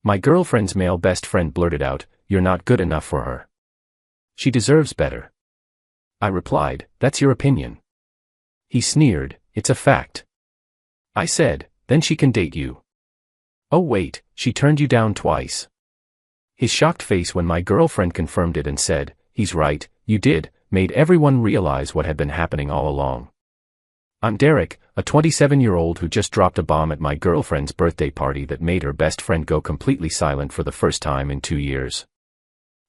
My girlfriend's male best friend blurted out, "You're not good enough for her. She deserves better." I replied, "That's your opinion." He sneered, "It's a fact." I said, "Then she can date you." "Oh wait, she turned you down twice." His shocked face when my girlfriend confirmed it and said, "He's right, you did," made everyone realize what had been happening all along. I'm Derek, a 27-year-old who just dropped a bomb at my girlfriend's birthday party that made her best friend go completely silent for the first time in 2 years.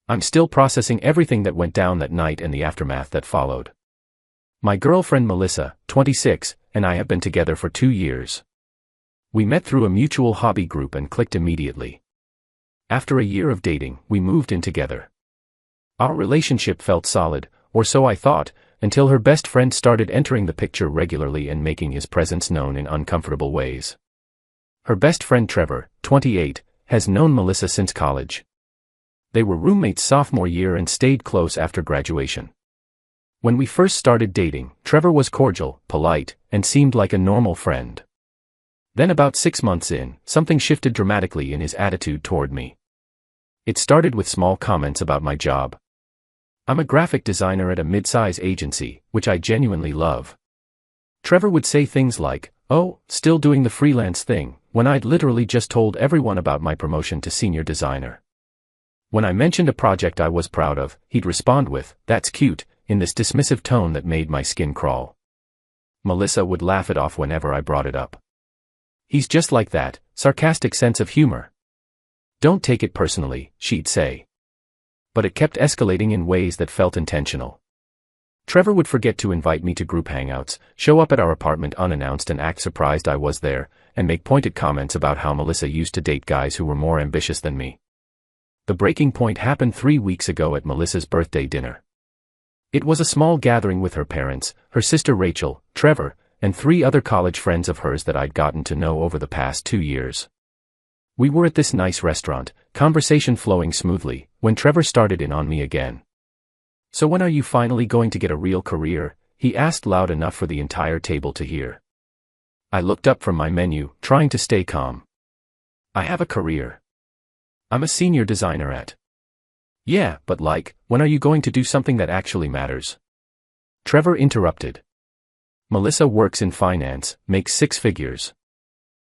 I'm still processing everything that went down that night and the aftermath that followed. My girlfriend Melissa, 26, and I have been together for 2 years. We met through a mutual hobby group and clicked immediately. After a year of dating, we moved in together. Our relationship felt solid, or so I thought, until her best friend started entering the picture regularly and making his presence known in uncomfortable ways. Her best friend Trevor, 28, has known Melissa since college. They were roommates sophomore year and stayed close after graduation. When we first started dating, Trevor was cordial, polite, and seemed like a normal friend. Then about 6 months in, something shifted dramatically in his attitude toward me. It started with small comments about my job. I'm a graphic designer at a mid-size agency, which I genuinely love. Trevor would say things like, "Oh, still doing the freelance thing," when I'd literally just told everyone about my promotion to senior designer. When I mentioned a project I was proud of, he'd respond with, "That's cute," in this dismissive tone that made my skin crawl. Melissa would laugh it off whenever I brought it up. "He's just like that, sarcastic sense of humor. Don't take it personally," she'd say. But it kept escalating in ways that felt intentional. Trevor would forget to invite me to group hangouts, show up at our apartment unannounced and act surprised I was there, and make pointed comments about how Melissa used to date guys who were more ambitious than me. The breaking point happened 3 weeks ago at Melissa's birthday dinner. It was a small gathering with her parents, her sister Rachel, Trevor, and 3 other college friends of hers that I'd gotten to know over the past 2 years. We were at this nice restaurant, conversation flowing smoothly, when Trevor started in on me again. "So when are you finally going to get a real career?" he asked loud enough for the entire table to hear. I looked up from my menu, trying to stay calm. "I have a career. I'm a senior designer at." "Yeah, but when are you going to do something that actually matters?" Trevor interrupted. "Melissa works in finance, makes 6 figures.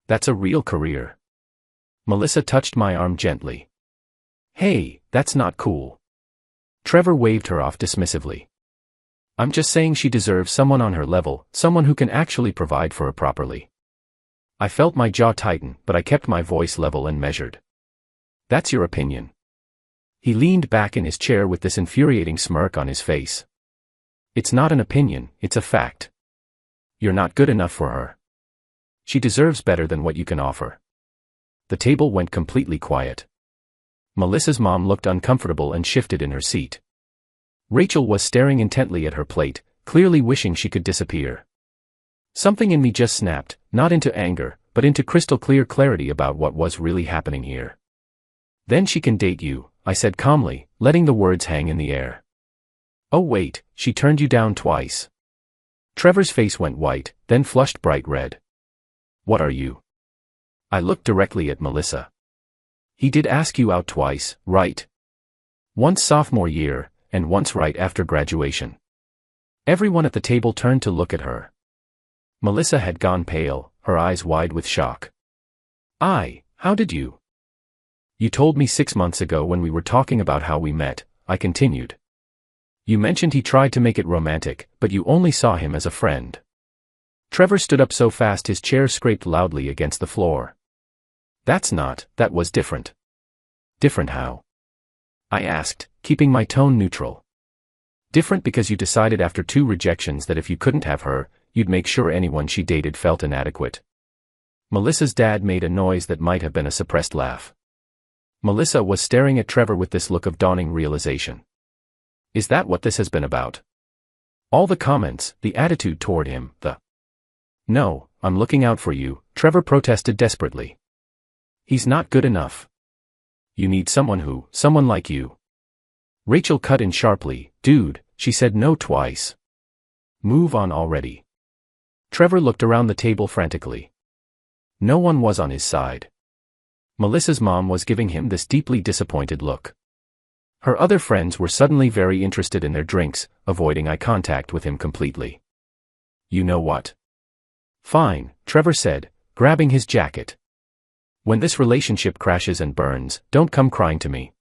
That's a real career." Melissa touched my arm gently. "Hey, that's not cool." Trevor waved her off dismissively. "I'm just saying she deserves someone on her level, someone who can actually provide for her properly." I felt my jaw tighten, but I kept my voice level and measured. "That's your opinion." He leaned back in his chair with this infuriating smirk on his face. "It's not an opinion, it's a fact. You're not good enough for her. She deserves better than what you can offer." The table went completely quiet. Melissa's mom looked uncomfortable and shifted in her seat. Rachel was staring intently at her plate, clearly wishing she could disappear. Something in me just snapped, not into anger, but into crystal clear clarity about what was really happening here. "Then she can date you," I said calmly, letting the words hang in the air. "Oh wait, she turned you down twice." Trevor's face went white, then flushed bright red. "What are you?" I looked directly at Melissa. "He did ask you out twice, right? Once sophomore year, and once right after graduation." Everyone at the table turned to look at her. Melissa had gone pale, her eyes wide with shock. How did you?" "You told me 6 months ago when we were talking about how we met," I continued. "You mentioned he tried to make it romantic, but you only saw him as a friend." Trevor stood up so fast his chair scraped loudly against the floor. That was different." "Different how?" I asked, keeping my tone neutral. "Different because you decided after 2 rejections that if you couldn't have her, you'd make sure anyone she dated felt inadequate." Melissa's dad made a noise that might have been a suppressed laugh. Melissa was staring at Trevor with this look of dawning realization. "Is that what this has been about? All the comments, the attitude toward him, the—" "No, I'm looking out for you," Trevor protested desperately. "He's not good enough. You need someone like you." Rachel cut in sharply. "Dude," she said no twice. "Move on already." Trevor looked around the table frantically. No one was on his side. Melissa's mom was giving him this deeply disappointed look. Her other friends were suddenly very interested in their drinks, avoiding eye contact with him completely. You know what? Fine, Trevor said, grabbing his jacket. When this relationship crashes and burns, don't come crying to me.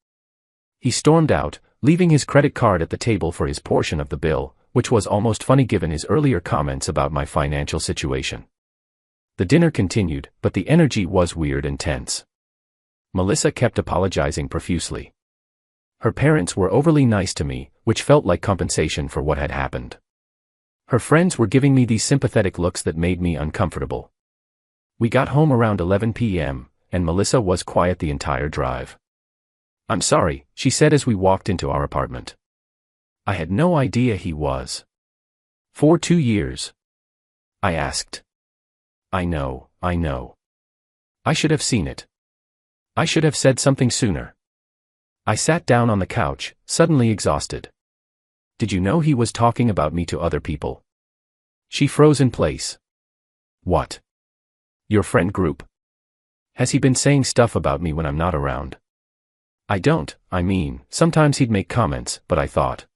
He stormed out, leaving his credit card at the table for his portion of the bill, which was almost funny given his earlier comments about my financial situation. The dinner continued, but the energy was weird and tense. Melissa kept apologizing profusely. Her parents were overly nice to me, which felt like compensation for what had happened. Her friends were giving me these sympathetic looks that made me uncomfortable. We got home around 11 p.m., and Melissa was quiet the entire drive. I'm sorry, she said as we walked into our apartment. I had no idea he was. For 2 years. I asked. I know. I should have seen it. I should have said something sooner. I sat down on the couch, suddenly exhausted. Did you know he was talking about me to other people? She froze in place. What? Your friend group? Has he been saying stuff about me when I'm not around? I mean, sometimes he'd make comments, but I thought.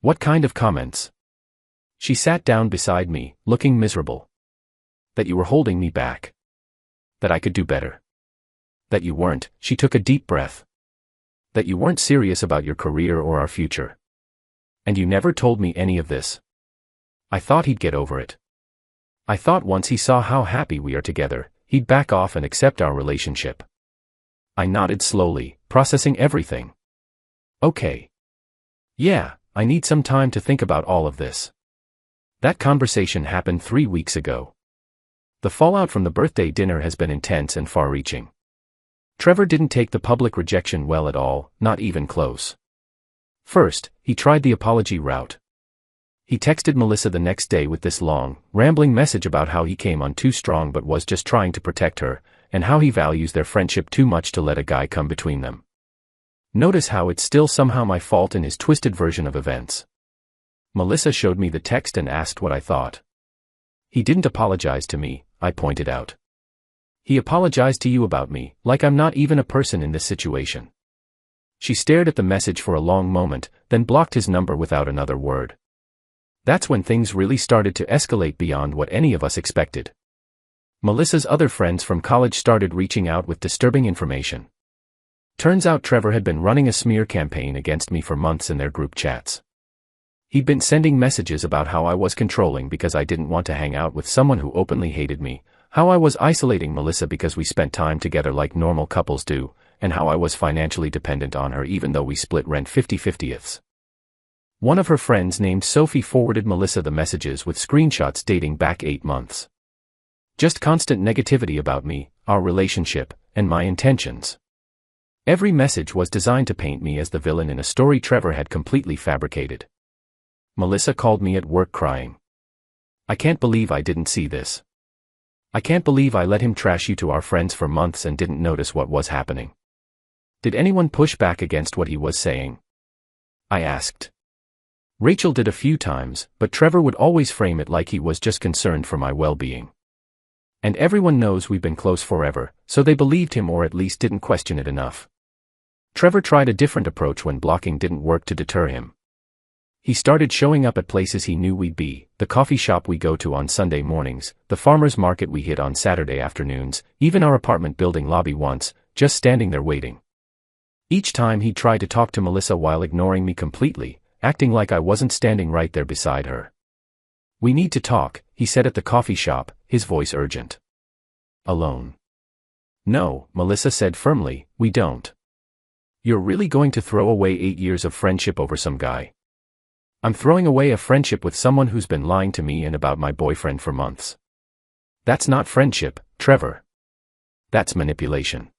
What kind of comments? She sat down beside me, looking miserable. That you were holding me back. That I could do better. That you weren't, she took a deep breath. That you weren't serious about your career or our future. And you never told me any of this. I thought he'd get over it. I thought once he saw how happy we are together, he'd back off and accept our relationship. I nodded slowly, processing everything. Okay. Yeah, I need some time to think about all of this. That conversation happened 3 weeks ago. The fallout from the birthday dinner has been intense and far-reaching. Trevor didn't take the public rejection well at all, not even close. First, he tried the apology route. He texted Melissa the next day with this long, rambling message about how he came on too strong but was just trying to protect her, and how he values their friendship too much to let a guy come between them. Notice how it's still somehow my fault in his twisted version of events. Melissa showed me the text and asked what I thought. He didn't apologize to me, I pointed out. He apologized to you about me, like I'm not even a person in this situation. She stared at the message for a long moment, then blocked his number without another word. That's when things really started to escalate beyond what any of us expected. Melissa's other friends from college started reaching out with disturbing information. Turns out Trevor had been running a smear campaign against me for months in their group chats. He'd been sending messages about how I was controlling because I didn't want to hang out with someone who openly hated me, how I was isolating Melissa because we spent time together like normal couples do, and how I was financially dependent on her even though we split rent 50-50ths. One of her friends named Sophie forwarded Melissa the messages with screenshots dating back 8 months. Just constant negativity about me, our relationship, and my intentions. Every message was designed to paint me as the villain in a story Trevor had completely fabricated. Melissa called me at work crying. I can't believe I didn't see this. I can't believe I let him trash you to our friends for months and didn't notice what was happening. Did anyone push back against what he was saying? I asked. Rachel did a few times, but Trevor would always frame it like he was just concerned for my well-being. And everyone knows we've been close forever, so they believed him or at least didn't question it enough. Trevor tried a different approach when blocking didn't work to deter him. He started showing up at places he knew we'd be, the coffee shop we go to on Sunday mornings, the farmer's market we hit on Saturday afternoons, even our apartment building lobby once, just standing there waiting. Each time he tried to talk to Melissa while ignoring me completely, acting like I wasn't standing right there beside her. We need to talk, he said at the coffee shop, his voice urgent. Alone. No, Melissa said firmly, we don't. You're really going to throw away 8 years of friendship over some guy? I'm throwing away a friendship with someone who's been lying to me and about my boyfriend for months. That's not friendship, Trevor. That's manipulation.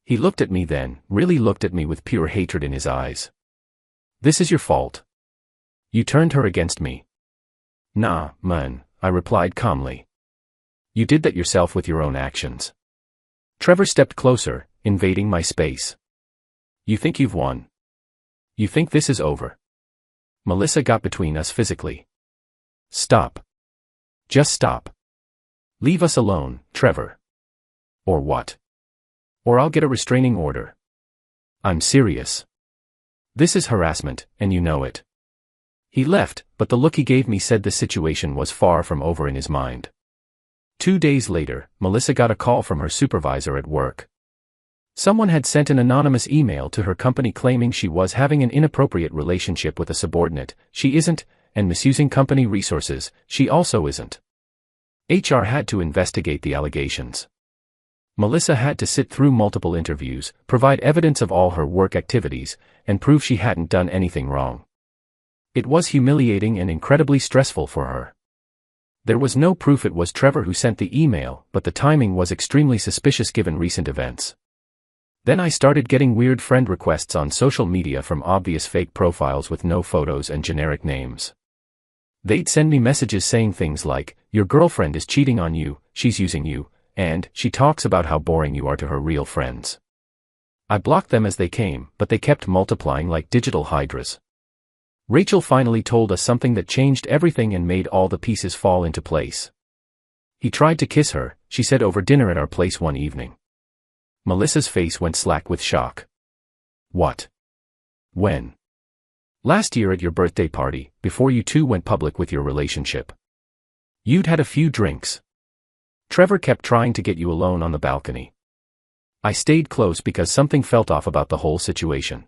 He looked at me then, really looked at me with pure hatred in his eyes. This is your fault. You turned her against me. Nah, man, I replied calmly. You did that yourself with your own actions. Trevor stepped closer, invading my space. You think you've won? You think this is over? Melissa got between us physically. Stop. Just stop. Leave us alone, Trevor. Or what? or I'll get a restraining order. I'm serious. This is harassment, and you know it. He left, but the look he gave me said the situation was far from over in his mind. 2 days later, Melissa got a call from her supervisor at work. Someone had sent an anonymous email to her company claiming she was having an inappropriate relationship with a subordinate. She isn't, and misusing company resources. She also isn't. HR had to investigate the allegations. Melissa had to sit through multiple interviews, provide evidence of all her work activities, and prove she hadn't done anything wrong. It was humiliating and incredibly stressful for her. There was no proof it was Trevor who sent the email, but the timing was extremely suspicious given recent events. Then I started getting weird friend requests on social media from obvious fake profiles with no photos and generic names. They'd send me messages saying things like, "Your girlfriend is cheating on you, she's using you," and "She talks about how boring you are" to her real friends. I blocked them as they came, but they kept multiplying like digital hydras. Rachel finally told us something that changed everything and made all the pieces fall into place. He tried to kiss her, she said over dinner at our place one evening. Melissa's face went slack with shock. What? When? Last year at your birthday party, before you two went public with your relationship. You'd had a few drinks. Trevor kept trying to get you alone on the balcony. I stayed close because something felt off about the whole situation.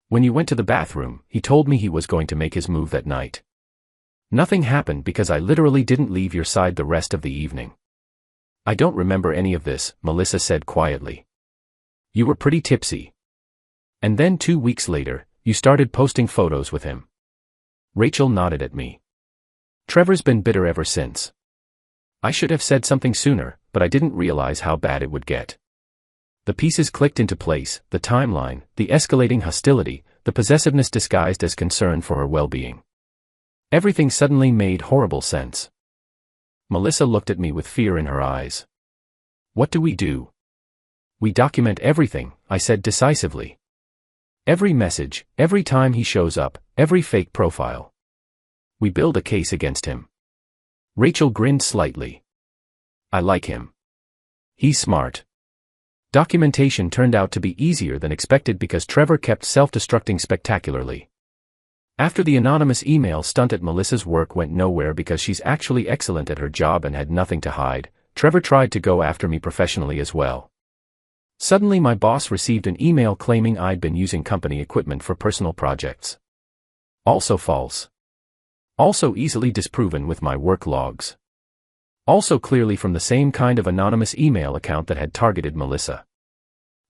When you went to the bathroom, he told me he was going to make his move that night. Nothing happened because I literally didn't leave your side the rest of the evening. I don't remember any of this, Melissa said quietly. You were pretty tipsy. And then 2 weeks later, you started posting photos with him. Rachel nodded at me. Trevor's been bitter ever since. I should have said something sooner, but I didn't realize how bad it would get. The pieces clicked into place, the timeline, the escalating hostility, the possessiveness disguised as concern for her well-being. Everything suddenly made horrible sense. Melissa looked at me with fear in her eyes. What do we do? We document everything, I said decisively. Every message, every time he shows up, every fake profile. We build a case against him. Rachel grinned slightly. I like him. He's smart. Documentation turned out to be easier than expected because Trevor kept self-destructing spectacularly. After the anonymous email stunt at Melissa's work went nowhere because she's actually excellent at her job and had nothing to hide, Trevor tried to go after me professionally as well. Suddenly my boss received an email claiming I'd been using company equipment for personal projects. Also false. Also easily disproven with my work logs. Also clearly from the same kind of anonymous email account that had targeted Melissa.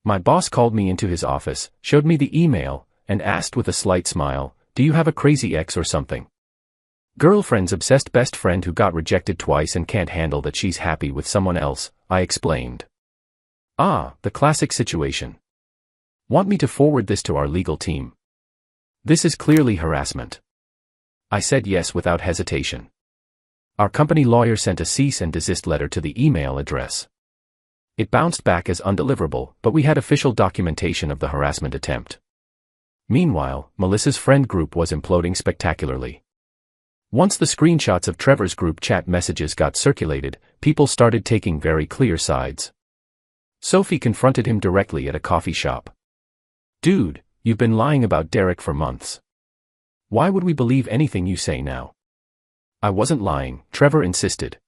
My boss called me into his office, showed me the email, and asked with a slight smile, "Do you have a crazy ex or something? Girlfriend's obsessed best friend who got rejected twice and can't handle that she's happy with someone else," I explained. Ah, the classic situation. Want me to forward this to our legal team? This is clearly harassment. I said yes without hesitation. Our company lawyer sent a cease and desist letter to the email address. It bounced back as undeliverable, but we had official documentation of the harassment attempt. Meanwhile, Melissa's friend group was imploding spectacularly. Once the screenshots of Trevor's group chat messages got circulated, people started taking very clear sides. Sophie confronted him directly at a coffee shop. "Dude, you've been lying about Derek for months. Why would we believe anything you say now?" I wasn't lying, Trevor insisted.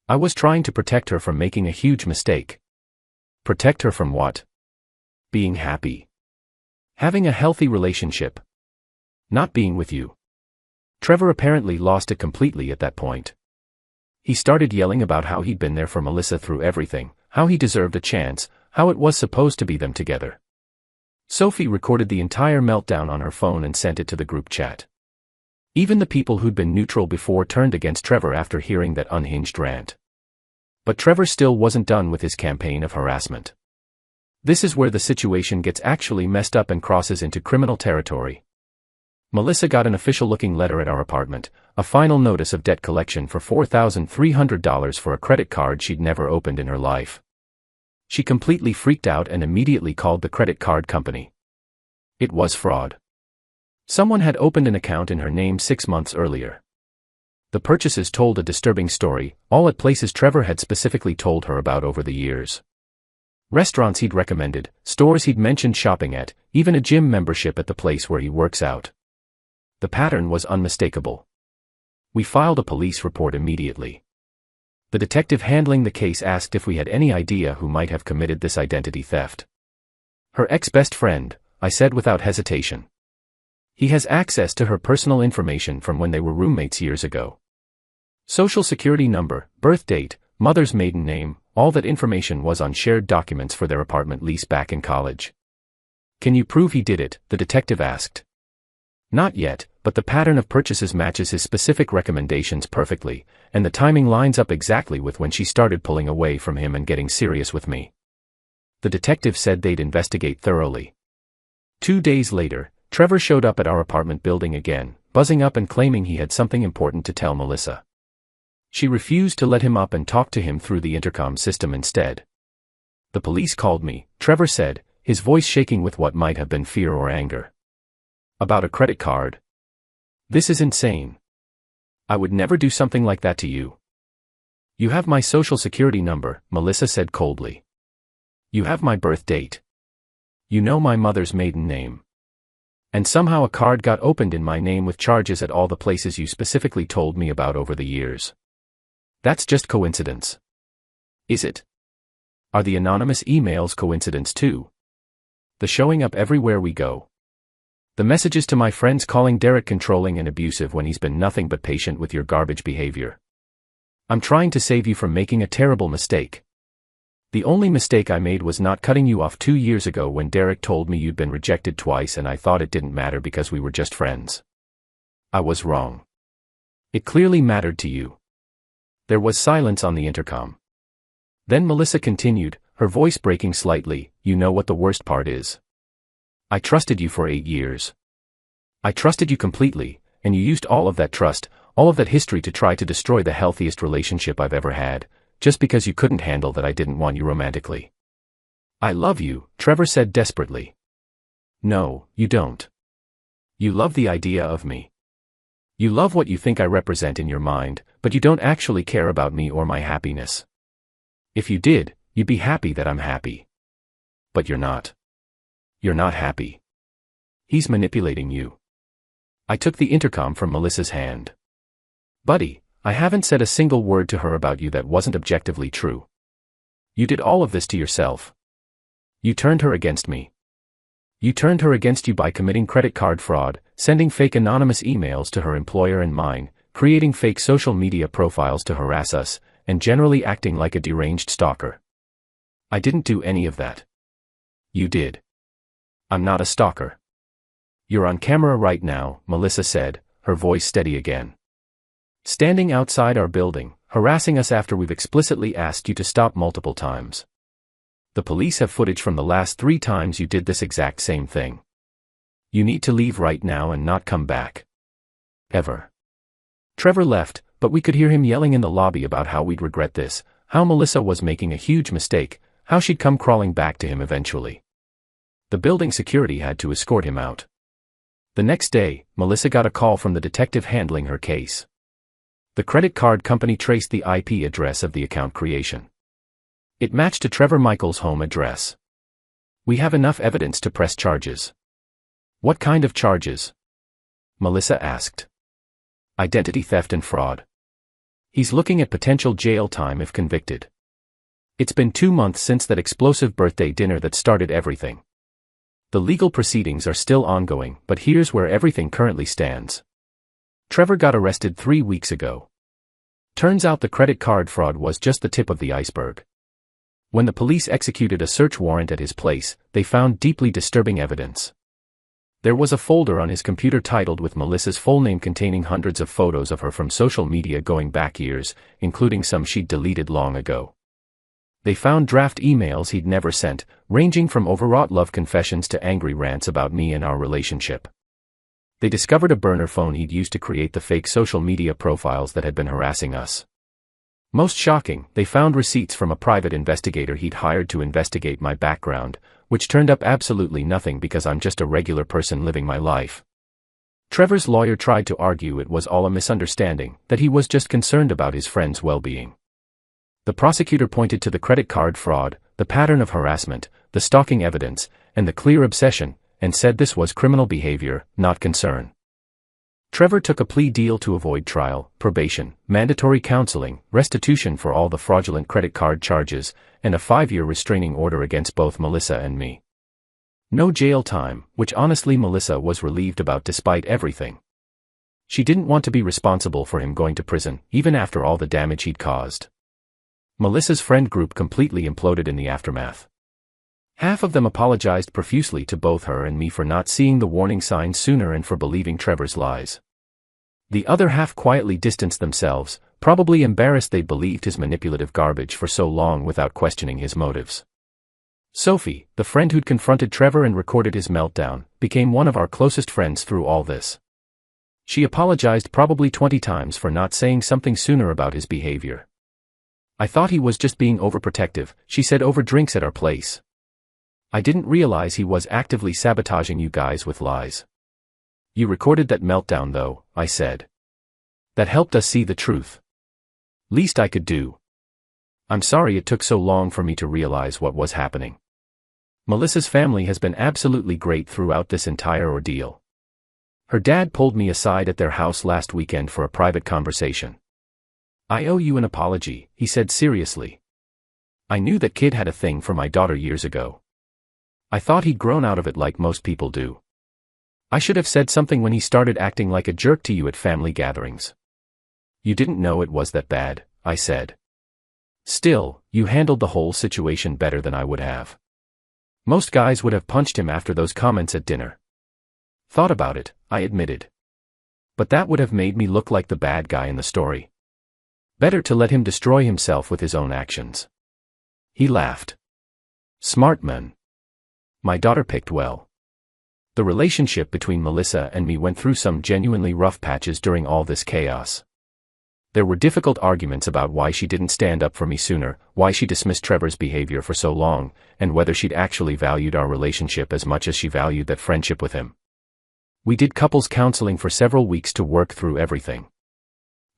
I was trying to protect her from making a huge mistake. Protect her from what? Being happy. Having a healthy relationship. Not being with you. Trevor apparently lost it completely at that point. He started yelling about how he'd been there for Melissa through everything, how he deserved a chance, how it was supposed to be them together. Sophie recorded the entire meltdown on her phone and sent it to the group chat. Even the people who'd been neutral before turned against Trevor after hearing that unhinged rant. But Trevor still wasn't done with his campaign of harassment. This is where the situation gets actually messed up and crosses into criminal territory. Melissa got an official-looking letter at our apartment, a final notice of debt collection for $4,300 for a credit card she'd never opened in her life. She completely freaked out and immediately called the credit card company. It was fraud. Someone had opened an account in her name 6 months earlier. The purchases told a disturbing story, all at places Trevor had specifically told her about over the years. Restaurants he'd recommended, stores he'd mentioned shopping at, even a gym membership at the place where he works out. The pattern was unmistakable. We filed a police report immediately. The detective handling the case asked if we had any idea who might have committed this identity theft. Her ex-best friend, I said without hesitation. He has access to her personal information from when they were roommates years ago. Social security number, birth date, mother's maiden name, all that information was on shared documents for their apartment lease back in college. Can you prove he did it? The detective asked. Not yet, but the pattern of purchases matches his specific recommendations perfectly, and the timing lines up exactly with when she started pulling away from him and getting serious with me. The detective said they'd investigate thoroughly. 2 days later, Trevor showed up at our apartment building again, buzzing up and claiming he had something important to tell Melissa. She refused to let him up and talk to him through the intercom system instead. The police called me, Trevor said, his voice shaking with what might have been fear or anger. About a credit card? This is insane. I would never do something like that to you. You have my social security number, Melissa said coldly. You have my birth date. You know my mother's maiden name. And somehow a card got opened in my name with charges at all the places you specifically told me about over the years. That's just coincidence. Is it? Are the anonymous emails coincidence too? The showing up everywhere we go. The messages to my friends calling Derek controlling and abusive when he's been nothing but patient with your garbage behavior. I'm trying to save you from making a terrible mistake. The only mistake I made was not cutting you off 2 years ago when Derek told me you'd been rejected twice and I thought it didn't matter because we were just friends. I was wrong. It clearly mattered to you. There was silence on the intercom. Then Melissa continued, her voice breaking slightly, you know what the worst part is? I trusted you for 8 years. I trusted you completely, and you used all of that trust, all of that history to try to destroy the healthiest relationship I've ever had, just because you couldn't handle that I didn't want you romantically. I love you, Trevor said desperately. No, you don't. You love the idea of me. You love what you think I represent in your mind, but you don't actually care about me or my happiness. If you did, you'd be happy that I'm happy. But you're not. You're not happy. He's manipulating you. I took the intercom from Melissa's hand. Buddy, I haven't said a single word to her about you that wasn't objectively true. You did all of this to yourself. You turned her against me. You turned her against you by committing credit card fraud, sending fake anonymous emails to her employer and mine, creating fake social media profiles to harass us, and generally acting like a deranged stalker. I didn't do any of that. You did. I'm not a stalker. You're on camera right now, Melissa said, her voice steady again. Standing outside our building, harassing us after we've explicitly asked you to stop multiple times. The police have footage from the last 3 times you did this exact same thing. You need to leave right now and not come back. Ever. Trevor left, but we could hear him yelling in the lobby about how we'd regret this, how Melissa was making a huge mistake, how she'd come crawling back to him eventually. The building security had to escort him out. The next day, Melissa got a call from the detective handling her case. The credit card company traced the IP address of the account creation. It matched to Trevor Michael's home address. We have enough evidence to press charges. What kind of charges? Melissa asked. Identity theft and fraud. He's looking at potential jail time if convicted. It's been 2 months since that explosive birthday dinner that started everything. The legal proceedings are still ongoing, but here's where everything currently stands. Trevor got arrested 3 weeks ago. Turns out the credit card fraud was just the tip of the iceberg. When the police executed a search warrant at his place, they found deeply disturbing evidence. There was a folder on his computer titled with Melissa's full name containing hundreds of photos of her from social media going back years, including some she'd deleted long ago. They found draft emails he'd never sent, ranging from overwrought love confessions to angry rants about me and our relationship. They discovered a burner phone he'd used to create the fake social media profiles that had been harassing us. Most shocking, they found receipts from a private investigator he'd hired to investigate my background, which turned up absolutely nothing because I'm just a regular person living my life. Trevor's lawyer tried to argue it was all a misunderstanding, that he was just concerned about his friend's well-being. The prosecutor pointed to the credit card fraud, the pattern of harassment, the stalking evidence, and the clear obsession, and said this was criminal behavior, not concern. Trevor took a plea deal to avoid trial, probation, mandatory counseling, restitution for all the fraudulent credit card charges, and a 5-year restraining order against both Melissa and me. No jail time, which honestly Melissa was relieved about despite everything. She didn't want to be responsible for him going to prison, even after all the damage he'd caused. Melissa's friend group completely imploded in the aftermath. Half of them apologized profusely to both her and me for not seeing the warning signs sooner and for believing Trevor's lies. The other half quietly distanced themselves, probably embarrassed they'd believed his manipulative garbage for so long without questioning his motives. Sophie, the friend who'd confronted Trevor and recorded his meltdown, became one of our closest friends through all this. She apologized probably 20 times for not saying something sooner about his behavior. "I thought he was just being overprotective," she said over drinks at our place. "I didn't realize he was actively sabotaging you guys with lies." "You recorded that meltdown though," I said. "That helped us see the truth. Least I could do. I'm sorry it took so long for me to realize what was happening." Melissa's family has been absolutely great throughout this entire ordeal. Her dad pulled me aside at their house last weekend for a private conversation. "I owe you an apology," he said seriously. "I knew that kid had a thing for my daughter years ago. I thought he'd grown out of it like most people do. I should have said something when he started acting like a jerk to you at family gatherings." "You didn't know it was that bad," I said. "Still, you handled the whole situation better than I would have. Most guys would have punched him after those comments at dinner." "Thought about it," I admitted. "But that would have made me look like the bad guy in the story. Better to let him destroy himself with his own actions." He laughed. "Smart man. My daughter picked well." The relationship between Melissa and me went through some genuinely rough patches during all this chaos. There were difficult arguments about why she didn't stand up for me sooner, why she dismissed Trevor's behavior for so long, and whether she'd actually valued our relationship as much as she valued that friendship with him. We did couples counseling for several weeks to work through everything.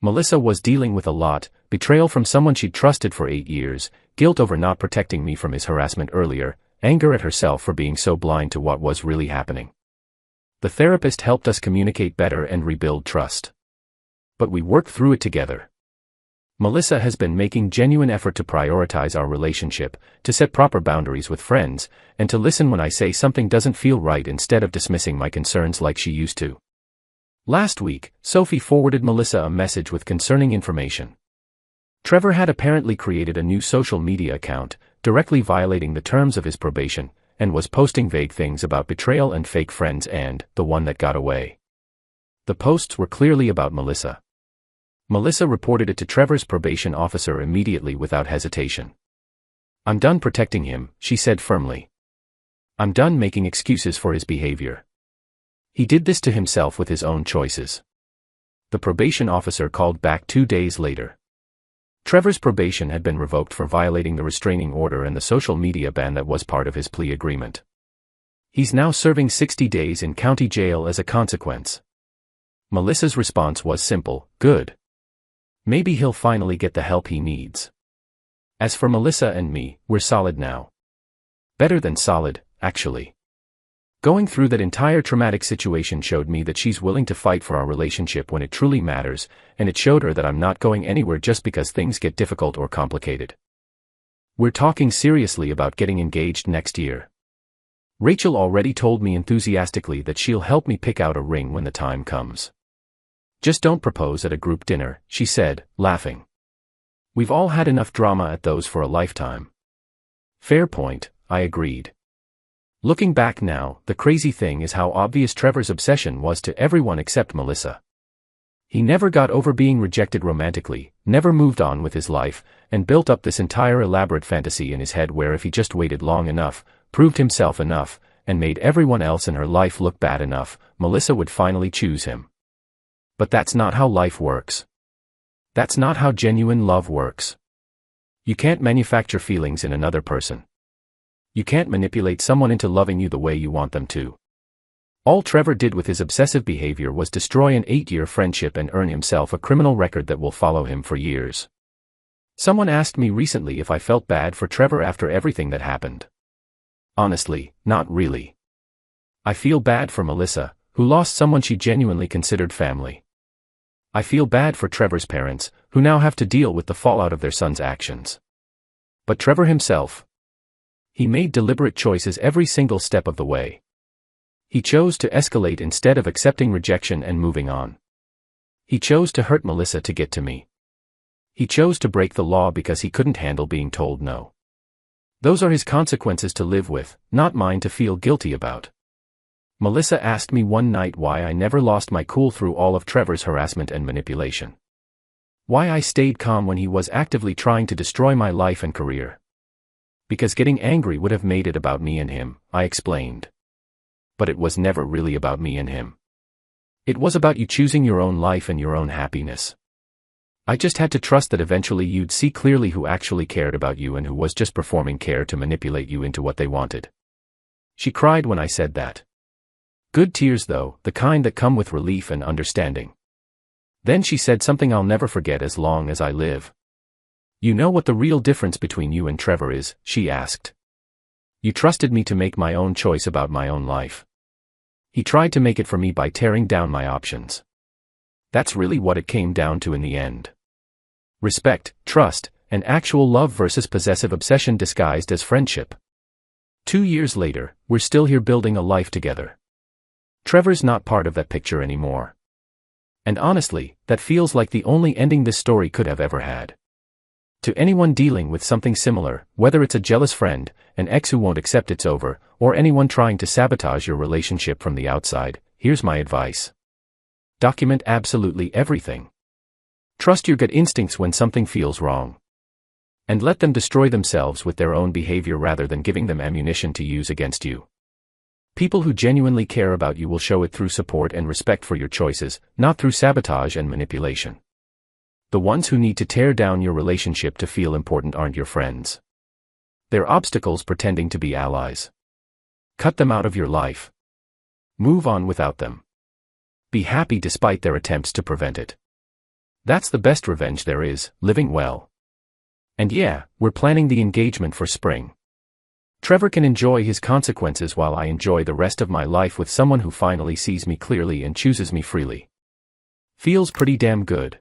Melissa was dealing with a lot: betrayal from someone she'd trusted for 8 years, guilt over not protecting me from his harassment earlier, anger at herself for being so blind to what was really happening. The therapist helped us communicate better and rebuild trust. But we worked through it together. Melissa has been making genuine effort to prioritize our relationship, to set proper boundaries with friends, and to listen when I say something doesn't feel right instead of dismissing my concerns like she used to. Last week, Sophie forwarded Melissa a message with concerning information. Trevor had apparently created a new social media account, directly violating the terms of his probation, and was posting vague things about betrayal and fake friends and the one that got away. The posts were clearly about Melissa. Melissa reported it to Trevor's probation officer immediately without hesitation. "I'm done protecting him," she said firmly. "I'm done making excuses for his behavior. He did this to himself with his own choices." The probation officer called back 2 days later. Trevor's probation had been revoked for violating the restraining order and the social media ban that was part of his plea agreement. He's now serving 60 days in county jail as a consequence. Melissa's response was simple: "Good. Maybe he'll finally get the help he needs." As for Melissa and me, we're solid now. Better than solid, actually. Going through that entire traumatic situation showed me that she's willing to fight for our relationship when it truly matters, and it showed her that I'm not going anywhere just because things get difficult or complicated. We're talking seriously about getting engaged next year. Rachel already told me enthusiastically that she'll help me pick out a ring when the time comes. "Just don't propose at a group dinner," she said, laughing. "We've all had enough drama at those for a lifetime." Fair point, I agreed. Looking back now, the crazy thing is how obvious Trevor's obsession was to everyone except Melissa. He never got over being rejected romantically, never moved on with his life, and built up this entire elaborate fantasy in his head where if he just waited long enough, proved himself enough, and made everyone else in her life look bad enough, Melissa would finally choose him. But that's not how life works. That's not how genuine love works. You can't manufacture feelings in another person. You can't manipulate someone into loving you the way you want them to. All Trevor did with his obsessive behavior was destroy an 8-year friendship and earn himself a criminal record that will follow him for years. Someone asked me recently if I felt bad for Trevor after everything that happened. Honestly, not really. I feel bad for Melissa, who lost someone she genuinely considered family. I feel bad for Trevor's parents, who now have to deal with the fallout of their son's actions. But Trevor himself, he made deliberate choices every single step of the way. He chose to escalate instead of accepting rejection and moving on. He chose to hurt Melissa to get to me. He chose to break the law because he couldn't handle being told no. Those are his consequences to live with, not mine to feel guilty about. Melissa asked me one night why I never lost my cool through all of Trevor's harassment and manipulation. Why I stayed calm when he was actively trying to destroy my life and career. Because getting angry would have made it about me and him, I explained. But it was never really about me and him. It was about you choosing your own life and your own happiness. I just had to trust that eventually you'd see clearly who actually cared about you and who was just performing care to manipulate you into what they wanted. She cried when I said that. Good tears though, the kind that come with relief and understanding. Then she said something I'll never forget as long as I live. You know what the real difference between you and Trevor is, she asked. You trusted me to make my own choice about my own life. He tried to make it for me by tearing down my options. That's really what it came down to in the end. Respect, trust, and actual love versus possessive obsession disguised as friendship. 2 years later, we're still here building a life together. Trevor's not part of that picture anymore. And honestly, that feels like the only ending this story could have ever had. To anyone dealing with something similar, whether it's a jealous friend, an ex who won't accept it's over, or anyone trying to sabotage your relationship from the outside, here's my advice. Document absolutely everything. Trust your gut instincts when something feels wrong. And let them destroy themselves with their own behavior rather than giving them ammunition to use against you. People who genuinely care about you will show it through support and respect for your choices, not through sabotage and manipulation. The ones who need to tear down your relationship to feel important aren't your friends. They're obstacles pretending to be allies. Cut them out of your life. Move on without them. Be happy despite their attempts to prevent it. That's the best revenge there is, living well. And yeah, we're planning the engagement for spring. Trevor can enjoy his consequences while I enjoy the rest of my life with someone who finally sees me clearly and chooses me freely. Feels pretty damn good.